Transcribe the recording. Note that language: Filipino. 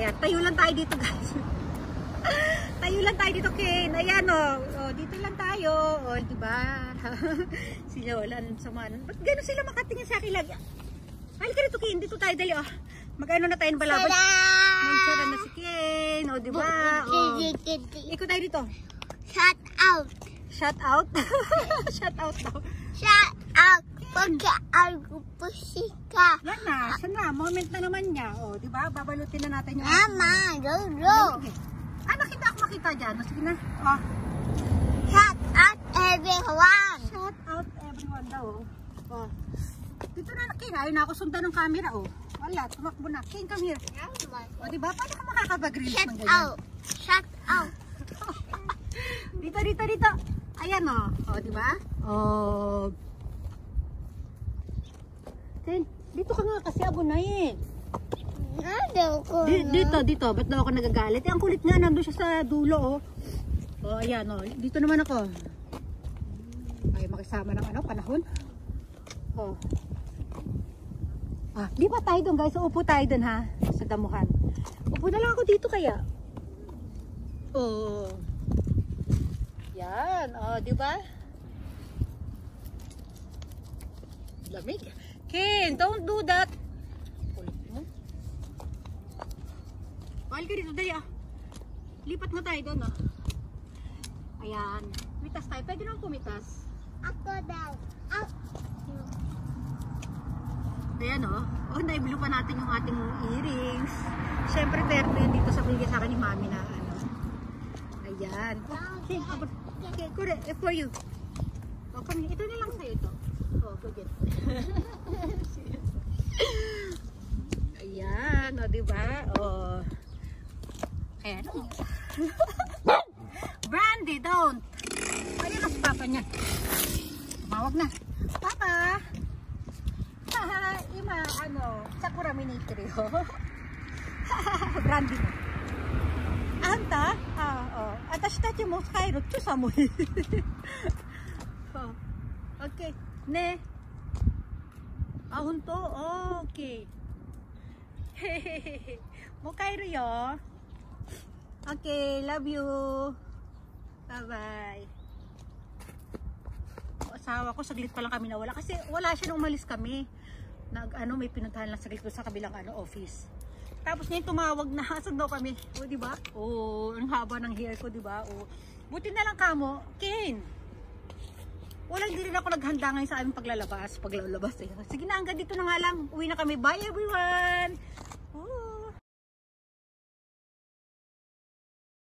Ayan, tayo lang tayo dito guys. Tayo lang tayo dito, Ken. Ayan dito lang tayo. Diba? Si Lola, samahan. Ba't gano'n sila makatingin sa akin lagi? Halika dito, Ken. Dito tayo, dali Mag-ano na tayo ng balabad. Magsara na si Ken. Diba? Ikaw tayo dito. Shout out. Shout out? Shout out daw. Shout out. Pagka-agupusika. Yan na. Saan na? Moment na naman niya. Diba? Babalutin na natin yung... Mama, Lolo. Nakita ako makita dyan. Sige na. Shout out everyone. Shout out everyone daw. Dito na, Ken. Ayaw na ako sundan ng camera. Wala, tumakbo na. Ken, come here. Diba? Paano ka makakapag-reels ng ganyan? Shout out. Shout out. Dito. Ayan diba? Ken, dito ka nga kasi abunayin. Dito. Ba't daw ako nagagalit? Ang kulit nga, nandun siya sa dulo ayan dito naman ako. Ay, makisama ng panahon. Di ba tayo doon guys? Upo tayo doon ha, sa damuhan. Upo na lang ako dito kaya. Yan, di ba? Lamig. Ken, don't do that. Kulit mo. Mahal ka dito, dali Lipat nga tayo doon Ayan. Mitas tayo. Pwede naman pumitas. Ako daw. Ayan naibilo pa natin yung ating earrings. Siyempre, pero dito sa bigay sa akin ni Mami na Ayan. Okay, good. For you. Ito na lang sa'yo ito. Good. Ayan, diba? Ayan. Brandy, don't. Ayan si Papa niya. Tumawag na. Papa! Ima, Sakura Minitri. Brandy mo. Anta? Atashi tachi mo kairu to samui. Okay. Ne. Honto? Okay. Mo kairu yo. Okay, love you. Bye-bye. Asawa ko, saglit pa lang kami nawala. Kasi wala siya nung umalis kami. May pinuntahan lang saglit sa kabilang office. Tapos ngayon tumawag na. Asan daw kami? Diba? Ang haba ng hair ko, diba? Buti na lang kamo. Ken. Hindi rin ako naghanda ngayon sa aming paglalabas. Sige na, hanggang dito na nga lang. Uwi na kami. Bye everyone!